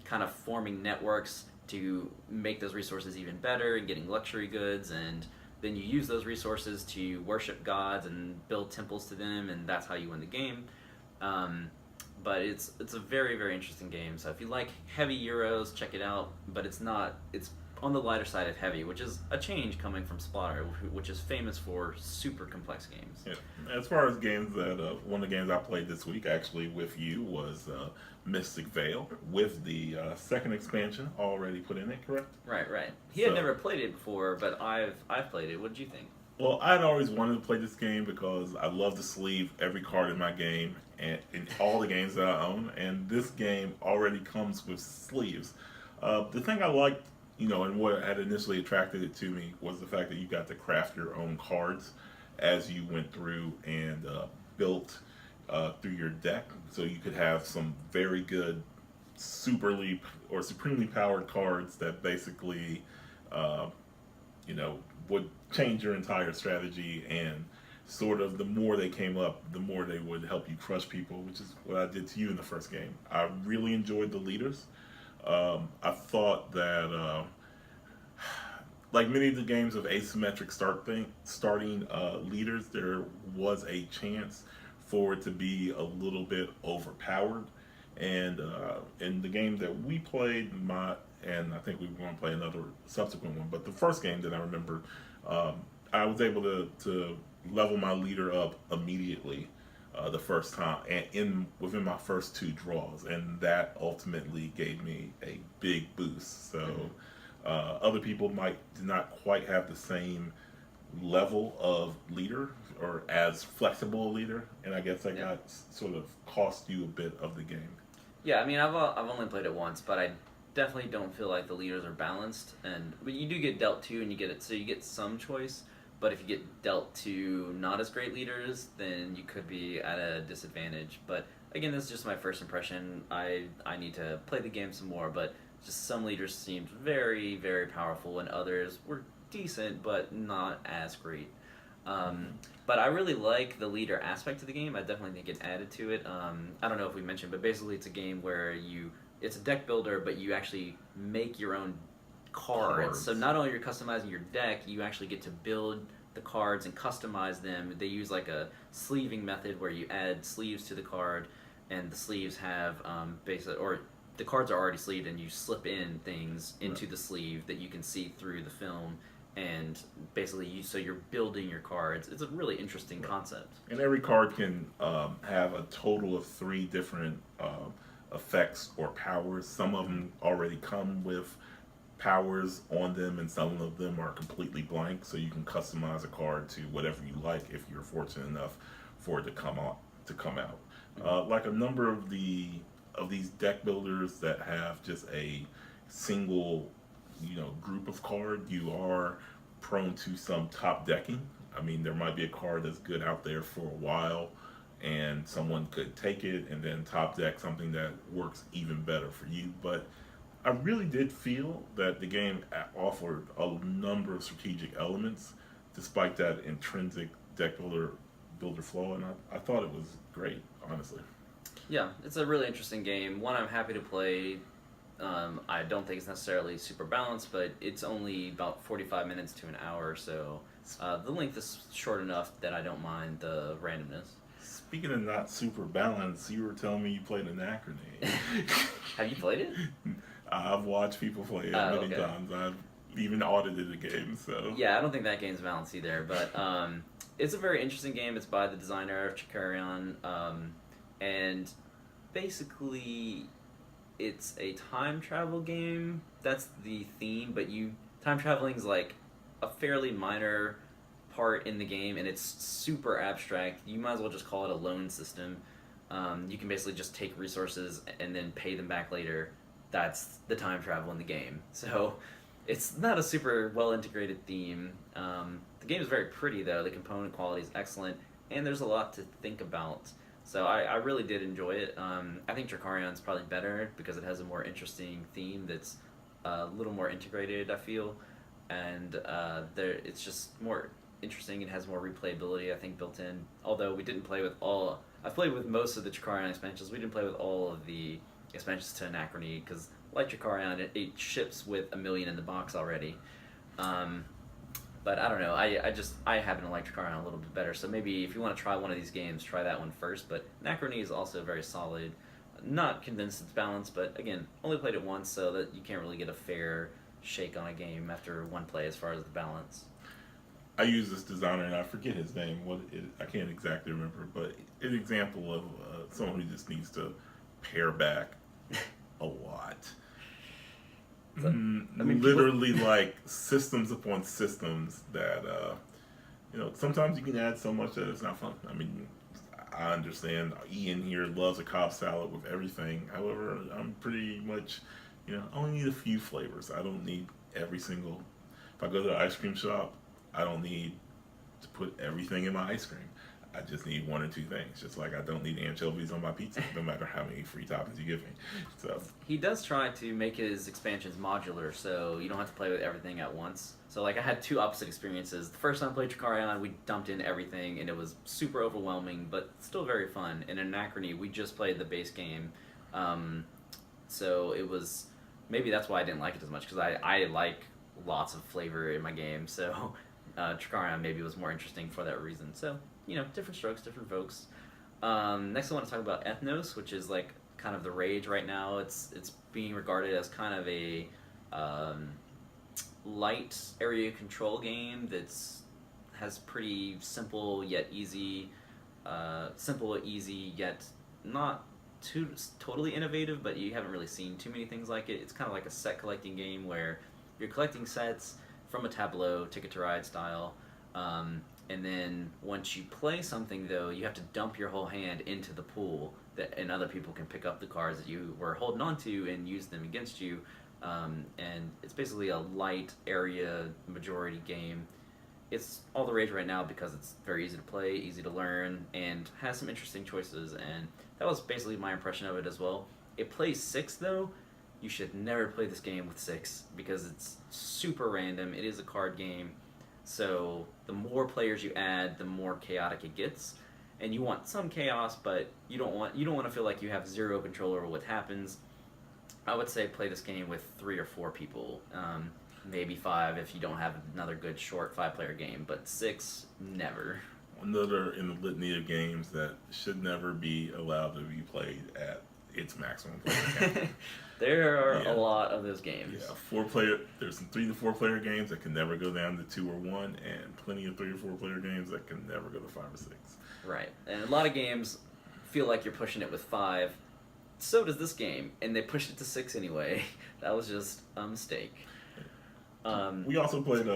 [SPEAKER 2] kind of forming networks to make those resources even better, and getting luxury goods, and then you use those resources to worship gods and build temples to them, and that's how you win the game. But it's a very, very interesting game. So if you like heavy Euros, check it out. But it's on the lighter side of heavy, which is a change coming from Splotter, which is famous for super complex games.
[SPEAKER 1] Yeah. As far as games that one of the games I played this week actually with you was Mystic Vale, with the second expansion already put in it, correct?
[SPEAKER 2] Right. He had never played it before, but I've played it. What did you think?
[SPEAKER 1] Well, I'd always wanted to play this game because I love to sleeve every card in my game and in all the games that I own, and this game already comes with sleeves. The thing I liked, and what had initially attracted it to me, was the fact that you got to craft your own cards as you went through and built through your deck, so you could have some very good superly or supremely powered cards that basically would change your entire strategy, and sort of the more they came up, the more they would help you crush people, which is what I did to you in the first game. I really enjoyed the leaders. I thought that like many of the games of asymmetric starting leaders, there was a chance for it to be a little bit overpowered. And in the game that we played, and I think we were going to play another subsequent one, but the first game that I remember, I was able to level my leader up immediately the first time, and within my first two draws, and that ultimately gave me a big boost. So other people might not quite have the same level of leader or as flexible a leader, and I guess that got sort of cost you a bit of the game.
[SPEAKER 2] Yeah, I mean, I've only played it once, but I definitely don't feel like the leaders are balanced. But you do get dealt two, and you get some choice. But if you get dealt to not as great leaders, then you could be at a disadvantage. But again, this is just my first impression. I need to play the game some more, but Just some leaders seemed very, very powerful, and others were decent, but not as great. Um, but I really like the leader aspect of the game. I definitely think it added to it. I don't know if we mentioned, but basically it's a game where it's a deck builder, but you actually make your own cards. So not only are you customizing your deck, you actually get to build the cards and customize them. They use like a sleeving method where you add sleeves to the card, and the sleeves have or the cards are already sleeved, and you slip in things into the sleeve that you can see through the film, and basically so you're building your cards. It's a really interesting concept.
[SPEAKER 1] And every card can have a total of 3 different effects or powers. Some of them already come with powers on them, and some of them are completely blank. So you can customize a card to whatever you like if you're fortunate enough for it to come out. Like a number of these deck builders that have just a single, group of card, you are prone to some top decking. I mean, there might be a card that's good out there for a while, and someone could take it and then top deck something that works even better for you. But I really did feel that the game offered a number of strategic elements, despite that intrinsic deck builder flaw, and I thought it was great, honestly.
[SPEAKER 2] Yeah, it's a really interesting game. One I'm happy to play. I don't think it's necessarily super balanced, but it's only about 45 minutes to an hour, so the length is short enough that I don't mind the randomness.
[SPEAKER 1] Speaking of not super balanced, you were telling me you played Anachrony.
[SPEAKER 2] Have you played it?
[SPEAKER 1] I've watched people play it many times. I've even audited the game, so...
[SPEAKER 2] Yeah, I don't think that game's balanced either, but it's a very interesting game. It's by the designer of Chikarion, and basically it's a time travel game. That's the theme, but time traveling is like a fairly minor part in the game, and it's super abstract. You might as well just call it a loan system. You can basically just take resources and then pay them back later. That's the time travel in the game. So it's not a super well integrated theme. The game is very pretty though. The component quality is excellent, and there's a lot to think about. So I really did enjoy it. I think Dracarion's probably better because it has a more interesting theme that's a little more integrated, I feel, and it's just more interesting and has more replayability, I think, built in. Although we didn't play with I've played with most of the Dracarion expansions. We didn't play with all of the expansions to Anachrony because, like Dracarion, it ships with 1 million in the box already. But I don't know. I happen to like Dracarion a little bit better. So maybe if you want to try one of these games, try that one first. But Anachrony is also very solid. Not convinced it's balanced, but again, only played it once, so that you can't really get a fair shake on a game after one play as far as the balance.
[SPEAKER 1] I use this designer, and I forget his name. I can't exactly remember, but an example of someone who just needs to pare back a lot. Literally like systems upon systems that sometimes you can add so much that it's not fun. I mean, I understand Ian here loves a Cobb salad with everything. However, I'm pretty much I only need a few flavors. I don't need every single. If I go to the ice cream shop, I don't need to put everything in my ice cream. I just need 1 or 2 things. Just like I don't need anchovies on my pizza, no matter how many free toppings you give me. So
[SPEAKER 2] he does try to make his expansions modular, so you don't have to play with everything at once. So like I had 2 opposite experiences. The first time I played Dracarion, we dumped in everything, and it was super overwhelming, but still very fun. And in Anachrony, we just played the base game, so it was maybe that's why I didn't like it as much because I like lots of flavor in my game. So Dracarion maybe was more interesting for that reason. So. Different strokes, different folks. Next I want to talk about Ethnos, which is like kind of the rage right now. It's being regarded as kind of a light area control game has pretty simple yet easy, yet not too totally innovative, but you haven't really seen too many things like it. It's kind of like a set collecting game where you're collecting sets from a tableau, Ticket to Ride style. And then once you play something, though, you have to dump your whole hand into the pool, and other people can pick up the cards that you were holding on to and use them against you. And it's basically a light area majority game. It's all the rage right now because it's very easy to play, easy to learn, and has some interesting choices. And that was basically my impression of it as well. It plays 6, though, you should never play this game with 6 because it's super random. It is a card game, so the more players you add, the more chaotic it gets. And you want some chaos, but you don't want to feel like you have zero control over what happens. I would say play this game with 3 or 4 people, maybe 5 if you don't have another good short 5-player game, but 6 never.
[SPEAKER 1] Another in the litany of games that should never be allowed to be played at its maximum player count.
[SPEAKER 2] There are a lot of those games.
[SPEAKER 1] Yeah, 4-player. There's some 3 to 4-player games that can never go down to 2 or 1, and plenty of 3 or 4-player games that can never go to 5 or 6.
[SPEAKER 2] Right, and a lot of games feel like you're pushing it with 5. So does this game, and they pushed it to 6 anyway. That was just a mistake.
[SPEAKER 1] We also played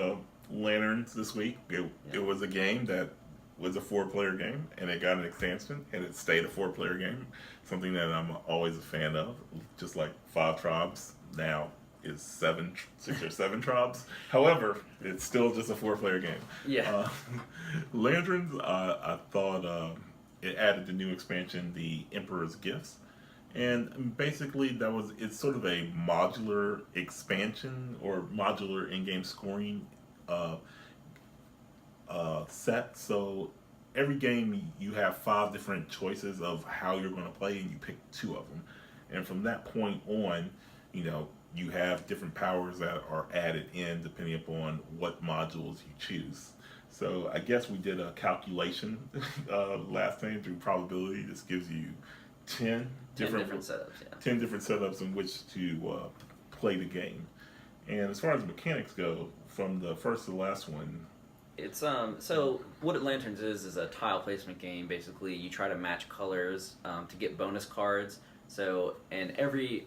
[SPEAKER 1] Lanterns this week. It was a game that was a 4-player game, and it got an expansion, and it stayed a 4-player game. Something that I'm always a fan of. Just like 5 tribes now is 6 or 7 tribes. However, it's still just a 4-player game.
[SPEAKER 2] Yeah.
[SPEAKER 1] Lanterns, I thought it added the new expansion, the Emperor's Gifts. And basically, it's sort of a modular expansion or modular in-game scoring set. So every game you have 5 different choices of how you're going to play, and you pick 2 of them. And from that point on, you have different powers that are added in depending upon what modules you choose. So I guess we did a calculation last time through probability. This gives you 10 different
[SPEAKER 2] setups, yeah.
[SPEAKER 1] 10 different setups in which to play the game. And as far as mechanics go, from the first to the last one,
[SPEAKER 2] it's so what Lanterns is a tile placement game. Basically, you try to match colors to get bonus cards. So, and every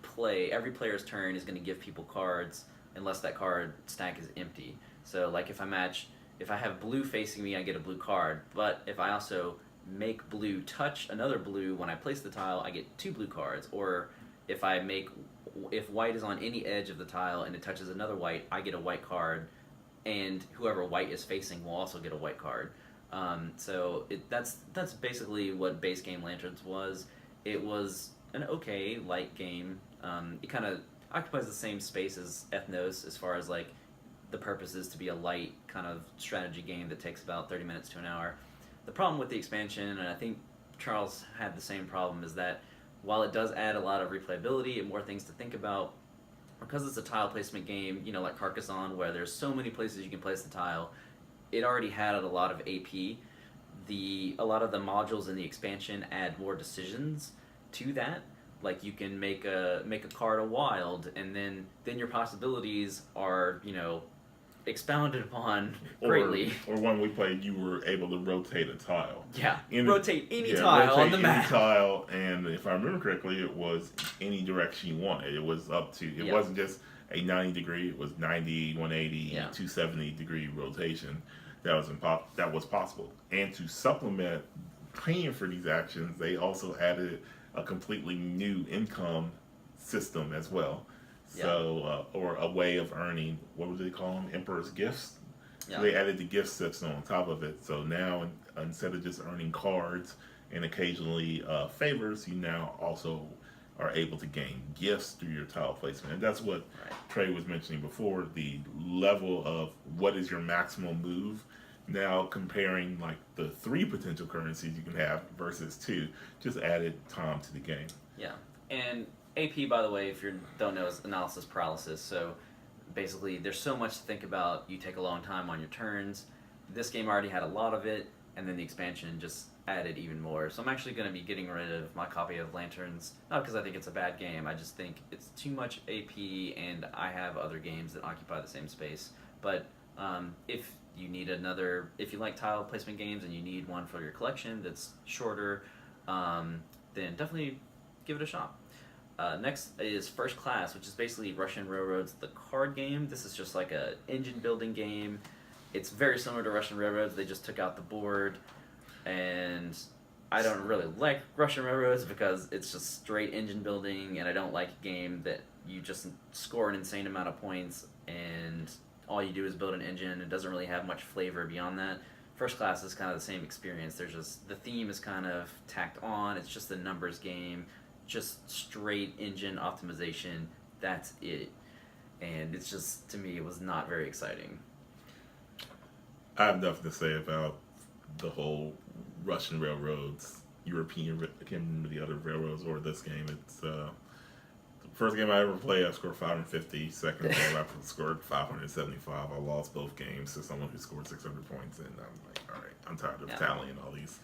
[SPEAKER 2] player's turn is going to give people cards unless that card stack is empty. So, like if I have blue facing me, I get a blue card. But if I also make blue touch another blue when I place the tile, I get 2 blue cards. Or if white is on any edge of the tile and it touches another white, I get a white card, and whoever white is facing will also get a white card. So that's basically what base game Lanterns was. It was an okay light game. It kind of occupies the same space as Ethnos as far as like the purpose is to be a light kind of strategy game that takes about 30 minutes to an hour. The problem with the expansion, and I think Charles had the same problem, is that while it does add a lot of replayability and more things to think about, because it's a tile placement game, like Carcassonne, where there's so many places you can place the tile, it already had a lot of AP. A lot of the modules in the expansion add more decisions to that. Like you can make a card a wild, and then your possibilities are expounded upon greatly.
[SPEAKER 1] Or when we played, you were able to rotate a tile.
[SPEAKER 2] Yeah, rotate any tile on the map.
[SPEAKER 1] Any tile, and if I remember correctly, it was any direction you wanted. It was up to, it wasn't just a 90 degree, it was 90, 180, 270 degree rotation. That was possible. And to supplement paying for these actions, they also added a completely new income system as well. So, or a way of earning, what would they call them? Emperor's Gifts. Yeah. So they added the gift system on top of it. So now, instead of just earning cards and occasionally favors, you now also are able to gain gifts through your tile placement. And that's what Trey was mentioning before, the level of what is your maximum move. Now comparing like the 3 potential currencies you can have versus 2, just added time to the game.
[SPEAKER 2] Yeah, and AP, by the way, if you don't know, is analysis paralysis. So basically, there's so much to think about. You take a long time on your turns. This game already had a lot of it, and then the expansion just added even more. So I'm actually going to be getting rid of my copy of Lanterns, not because I think it's a bad game. I just think it's too much AP, and I have other games that occupy the same space. But if you like tile placement games and you need one for your collection that's shorter, then definitely give it a shot. Next is First Class, which is basically Russian Railroads, the card game. This is just like a engine building game. It's very similar to Russian Railroads. They just took out the board, and I don't really like Russian Railroads because it's just straight engine building, and I don't like a game that you just score an insane amount of points and all you do is build an engine. It doesn't really have much flavor beyond that. First Class is kind of the same experience. The theme is kind of tacked on. It's just a numbers game. just straight engine optimization. That's it. And it's just, to me, it was not very exciting.
[SPEAKER 1] I have nothing to say about the whole Russian railroads, European, I can't remember the other railroads or this game. It's the first game I ever played, I scored 550. Second game, I scored 575. I lost both games to someone who scored 600 points, and I'm like, all right, I'm tired of tallying all these.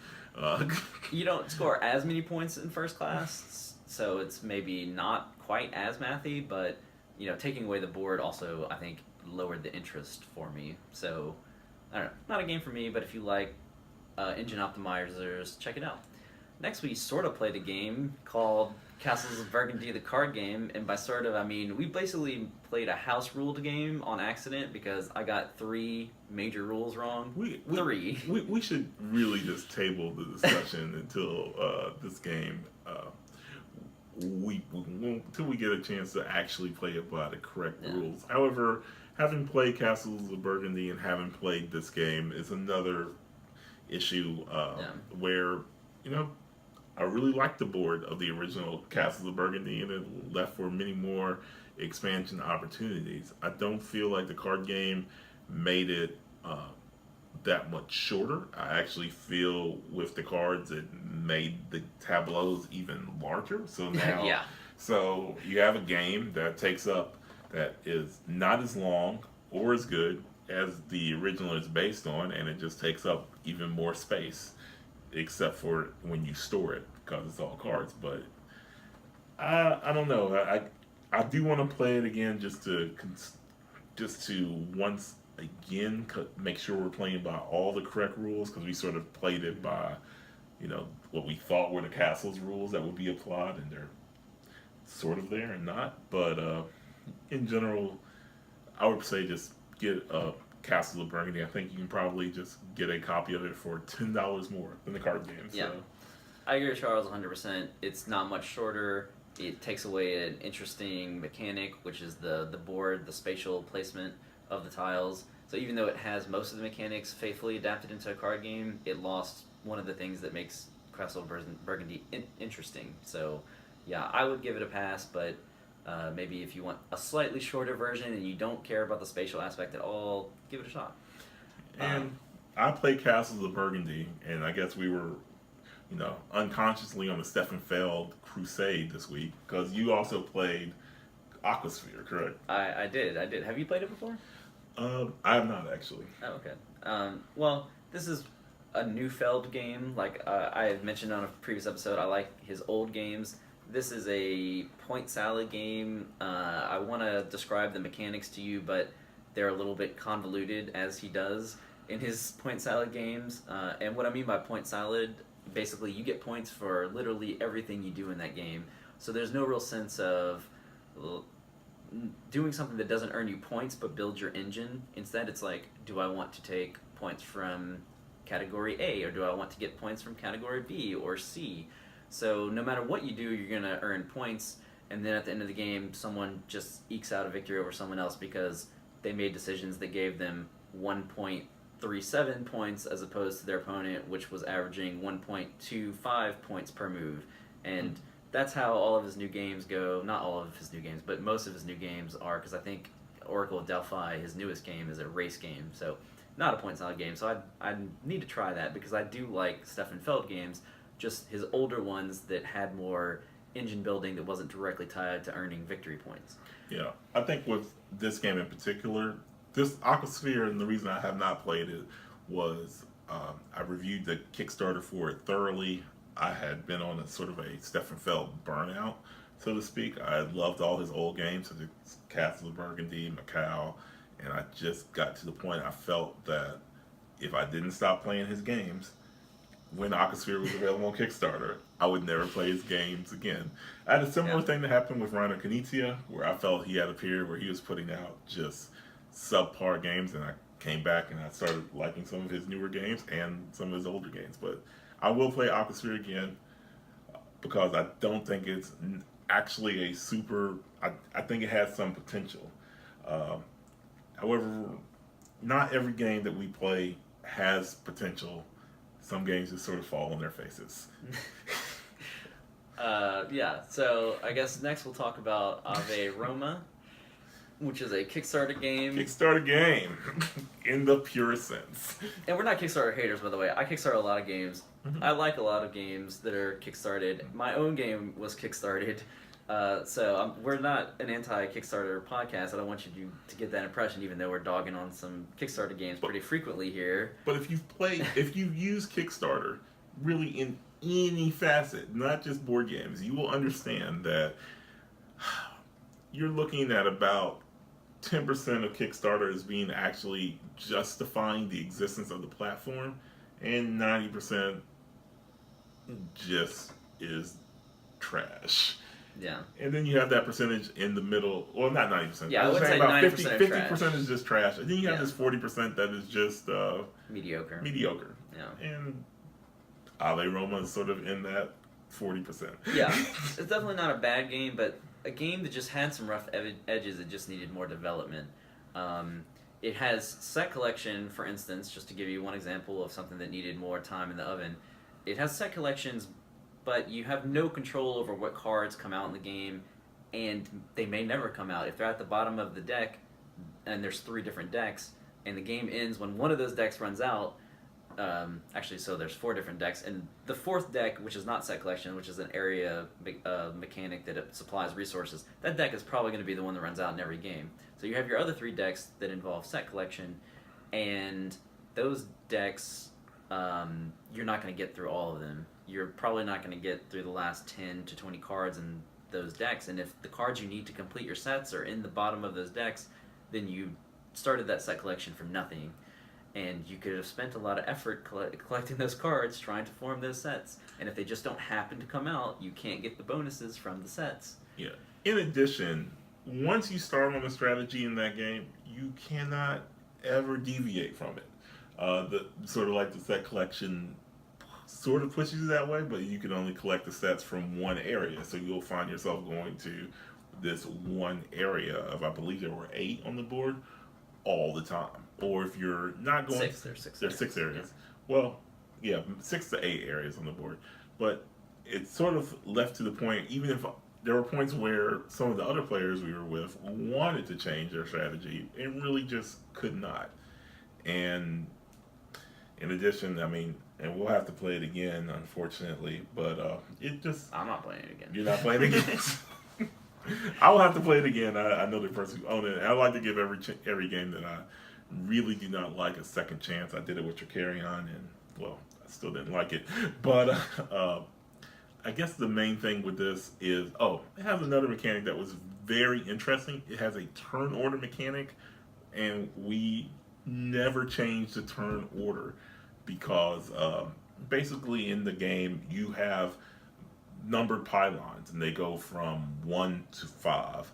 [SPEAKER 2] You don't score as many points in first class, so it's maybe not quite as mathy, but taking away the board also, I think, lowered the interest for me. So, I don't know, not a game for me, but if you like engine optimizers, check it out. Next, we sort of played a game called Castles of Burgundy, the card game, and by sort of, I mean, we basically played a house-ruled game on accident because I got 3 major rules wrong. Three.
[SPEAKER 1] We should really just table the discussion until this game, until we get a chance to actually play it by the correct rules. However, having played Castles of Burgundy and having played this game is another issue where, I really liked the board of the original Castles of Burgundy, and it left for many more expansion opportunities. I don't feel like the card game made it that much shorter. I actually feel with the cards it made the tableaus even larger. So now, so you have a game that is not as long or as good as the original is based on, and it just takes up even more space, except for when you store it because it's all cards. But I don't know. I do want to play it again just to once again make sure we're playing by all the correct rules, because we sort of played it by what we thought were the castle's rules that would be applied, and they're sort of there and not. But in general, I would say just get a Castle of Burgundy. I think you can probably just get a copy of it for $10 more than the card game. So.
[SPEAKER 2] Yeah, I agree with Charles 100%. It's not much shorter. It takes away an interesting mechanic, which is the board, the spatial placement of the tiles. So even though it has most of the mechanics faithfully adapted into a card game, it lost one of the things that makes Castle of Burgundy interesting. So yeah, I would give it a pass, but maybe if you want a slightly shorter version and you don't care about the spatial aspect at all, give it a shot.
[SPEAKER 1] And I played Castles of Burgundy, and I guess we were, unconsciously on the Stefan Feld crusade this week, because you also played Aquasphere, correct?
[SPEAKER 2] I did. Have you played it before?
[SPEAKER 1] I have not, actually.
[SPEAKER 2] Oh, okay. Well, this is a new Feld game. Like I had mentioned on a previous episode, I like his old games. This is a point salad game. I want to describe the mechanics to you, but they're a little bit convoluted, as he does in his point salad games. And what I mean by point salad, basically you get points for literally everything you do in that game. So there's no real sense of doing something that doesn't earn you points but builds your engine. Instead, it's like, do I want to take points from category A, or do I want to get points from category B or C? So no matter what you do, you're going to earn points, and then at the end of the game, someone just ekes out a victory over someone else because they made decisions that gave them 1.37 points as opposed to their opponent, which was averaging 1.25 points per move. And that's how all of his new games go. Not all of his new games, but most of his new games are, because I think Oracle of Delphi, his newest game, is a race game. So not a point salad game. So I need to try that, because I do like Stefan Feld games, just his older ones that had more engine building that wasn't directly tied to earning victory points.
[SPEAKER 1] Yeah, I think with this game in particular, this Aquasphere, and the reason I have not played it was I reviewed the Kickstarter for it thoroughly. I had been on a sort of a Stefan Feld burnout, so to speak. I loved all his old games, such as Castle of Burgundy, Macau, and I just got to the point I felt that if I didn't stop playing his games when Aquasphere was available on Kickstarter, I would never play his games again. I had a similar thing that happened with Rainer Knizia, where I felt he had a period where he was putting out just subpar games, and I came back and I started liking some of his newer games and some of his older games. But I will play Aquasphere again, because I don't think it's actually a super... I think it has some potential. However, not every game that we play has potential. Some games just sort of fall on their faces.
[SPEAKER 2] Yeah, so I guess next we'll talk about Ave Roma, which is a Kickstarter game.
[SPEAKER 1] Kickstarter game, in the purest sense.
[SPEAKER 2] And we're not Kickstarter haters, by the way. I Kickstarter a lot of games.
[SPEAKER 1] Mhm.
[SPEAKER 2] I like a lot of games that are Kickstarted. My own game was Kickstarted. We're not an anti-Kickstarter podcast. I don't want you to get that impression, even though we're dogging on some Kickstarter games pretty frequently here.
[SPEAKER 1] But if you've used Kickstarter, really in any facet, not just board games, you will understand that you're looking at about 10% of Kickstarter as being actually justifying the existence of the platform, and 90% just is trash.
[SPEAKER 2] Yeah.
[SPEAKER 1] And then you have that percentage in the middle. Well, not 90%.
[SPEAKER 2] Yeah, I would
[SPEAKER 1] saying
[SPEAKER 2] say
[SPEAKER 1] about
[SPEAKER 2] 90%
[SPEAKER 1] 50% is just trash. And then you have
[SPEAKER 2] Yeah.
[SPEAKER 1] this 40% that is just
[SPEAKER 2] Mediocre. Yeah.
[SPEAKER 1] And Ave Roma is sort of in that 40%.
[SPEAKER 2] Yeah. It's definitely not a bad game, but a game that just had some rough edges. It just needed more development. It has set collection, for instance, just to give you one example of something that needed more time in the oven. It has set collections, but you have no control over what cards come out in the game, and they may never come out. If they're at the bottom of the deck, and there's 3 different decks, and the game ends when one of those decks runs out, so there's 4 different decks, and the 4th deck, which is not set collection, which is an area mechanic that it supplies resources, that deck is probably going to be the one that runs out in every game. So you have your other 3 decks that involve set collection, and those decks, you're not going to get through all of them. You're probably not going to get through the last 10 to 20 cards in those decks, and if the cards you need to complete your sets are in the bottom of those decks, then you started that set collection from nothing. And you could have spent a lot of effort collecting those cards, trying to form those sets. And if they just don't happen to come out, you can't get the bonuses from the sets.
[SPEAKER 1] Yeah. In addition, once you start on a strategy in that game, you cannot ever deviate from it. The sort of like the set collection sort of pushes you that way, but you can only collect the sets from one area. So you'll find yourself going to this one area of, I believe there were 8 on the board, all the time. Or if you're not going...
[SPEAKER 2] There's 6
[SPEAKER 1] There's 6 areas. Yeah. Well, yeah, 6 to 8 areas on the board. But it's sort of left to the point, even if there were points where some of the other players we were with wanted to change their strategy and really just could not. And in addition, I mean, and we'll have to play it again, unfortunately, but it just...
[SPEAKER 2] I'm not playing it again.
[SPEAKER 1] You're not playing it again? I will have to play it again. I know the person who owned it. I like to give every game that I really do not like a second chance. I did it with your carry-on, and, well, I still didn't like it. But I guess the main thing with this is, it has another mechanic that was very interesting. It has a turn order mechanic, and we never changed the turn order because basically in the game you have numbered pylons, and they go from 1 to 5.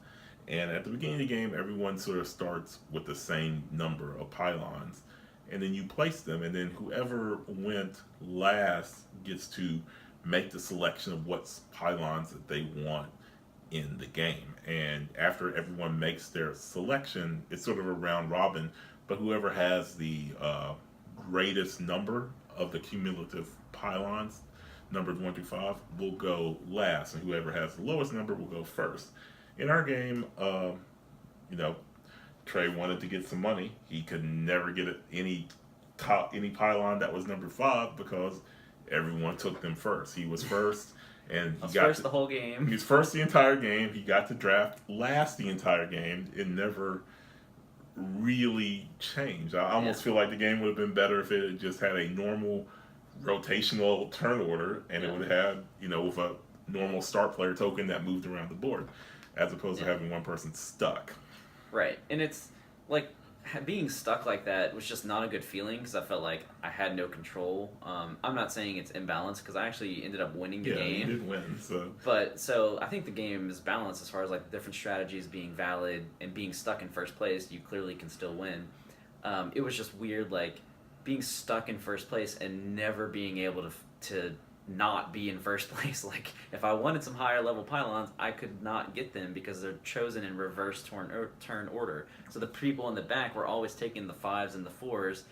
[SPEAKER 1] And at the beginning of the game, everyone sort of starts with the same number of pylons. And then you place them, and then whoever went last gets to make the selection of what pylons that they want in the game. And after everyone makes their selection, it's sort of a round robin, but whoever has the greatest number of the cumulative pylons, numbered 1 through 5, will go last, and whoever has the lowest number will go first. In our game, Trey wanted to get some money. He could never get any pylon that was number 5 because everyone took them first. He was first, and he got
[SPEAKER 2] first the whole game.
[SPEAKER 1] He was first the entire game. He got to draft last the entire game. It never really changed. I almost feel like the game would have been better if it had just had a normal rotational turn order, and it would have, with a normal start player token that moved around the board, as opposed to having one person stuck.
[SPEAKER 2] Right, and it's like being stuck like that was just not a good feeling because I felt like I had no control. I'm not saying it's imbalanced because I actually ended up winning the game.
[SPEAKER 1] Yeah, you did win.
[SPEAKER 2] So I think the game is balanced as far as like the different strategies being valid, and being stuck in first place, you clearly can still win. It was just weird, like being stuck in first place and never being able to not be in first place. Like if I wanted some higher level pylons, I could not get them because they're chosen in reverse turn order. So the people in the back were always taking the 5s and the 4s,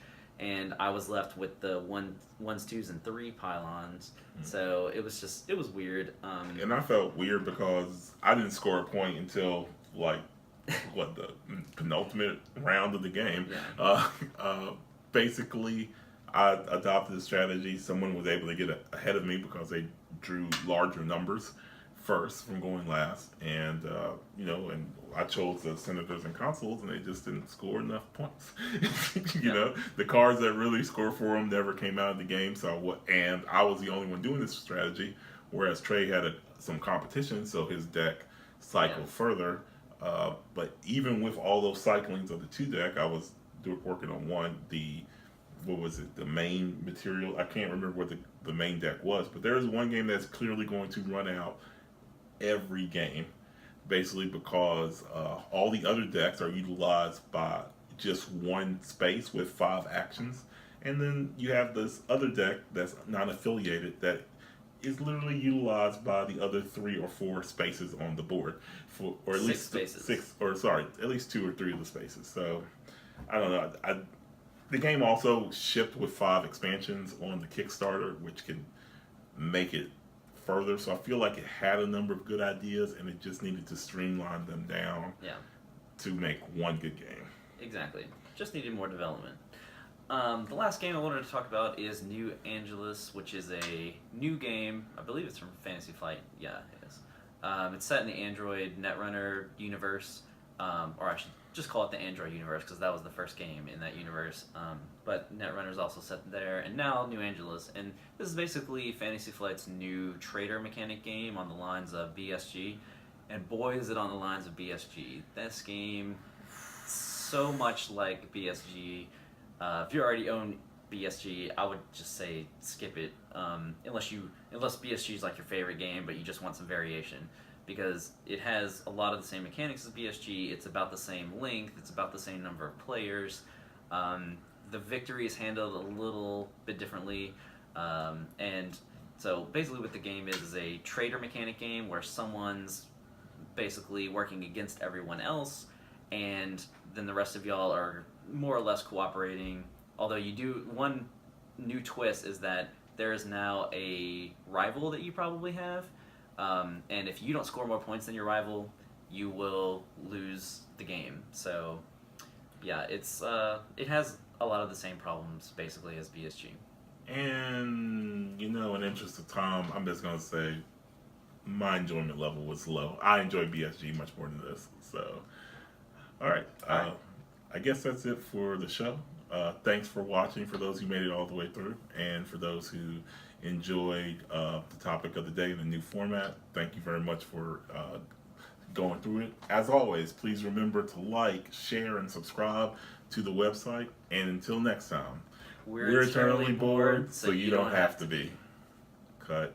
[SPEAKER 2] and I was left with the ones, twos, and three pylons. So it was weird.
[SPEAKER 1] And I felt weird because I didn't score a point until like the penultimate round of the game. Basically, I adopted a strategy. Someone was able to get ahead of me because they drew larger numbers first from going last, and and I chose the senators and consuls, and they just didn't score enough points. The cards that really scored for them never came out of the game. And I was the only one doing this strategy, whereas Trey had some competition, so his deck cycled further. But even with all those cyclings of the two deck, I was working on the main material. I can't remember what the main deck was, but there is one game that's clearly going to run out every game, basically because all the other decks are utilized by just one space with 5 actions, and then you have this other deck that's non-affiliated that is literally utilized by the other 3 or 4 spaces on the board, or at least at least 2 or 3 of the spaces. So I don't know. The game also shipped with 5 expansions on the Kickstarter, which can make it further. So I feel like it had a number of good ideas, and it just needed to streamline them down to make one good game.
[SPEAKER 2] Exactly. Just needed more development. The last game I wanted to talk about is New Angeles, which is a new game. I believe it's from Fantasy Flight. Yeah, it is. It's set in the Android Netrunner universe, or I should just call it the Android universe because that was the first game in that universe. But Netrunner is also set there, and now New Angeles. And this is basically Fantasy Flight's new trader mechanic game on the lines of BSG. And boy, is it on the lines of BSG. This game, so much like BSG. If you already own BSG, I would just say skip it. Unless BSG is like your favorite game, but you just want some variation. Because it has a lot of the same mechanics as BSG. It's about the same length. It's about the same number of players. The victory is handled a little bit differently. And so basically what the game is a trader mechanic game where someone's basically working against everyone else, and then the rest of y'all are more or less cooperating. Although one new twist is that there is now a rival that you probably have. And if you don't score more points than your rival, you will lose the game. So, yeah, it has a lot of the same problems basically as BSG.
[SPEAKER 1] And in the interest of time, I'm just gonna say my enjoyment level was low. I enjoy BSG much more than this. So, all right. I guess that's it for the show. Thanks for watching. For those who made it all the way through, and for those who enjoyed the topic of the day in the new format, thank you very much for going through it. As always, please remember to like, share, and subscribe to the website. And until next time, we're eternally bored, so you don't have to be. Cut.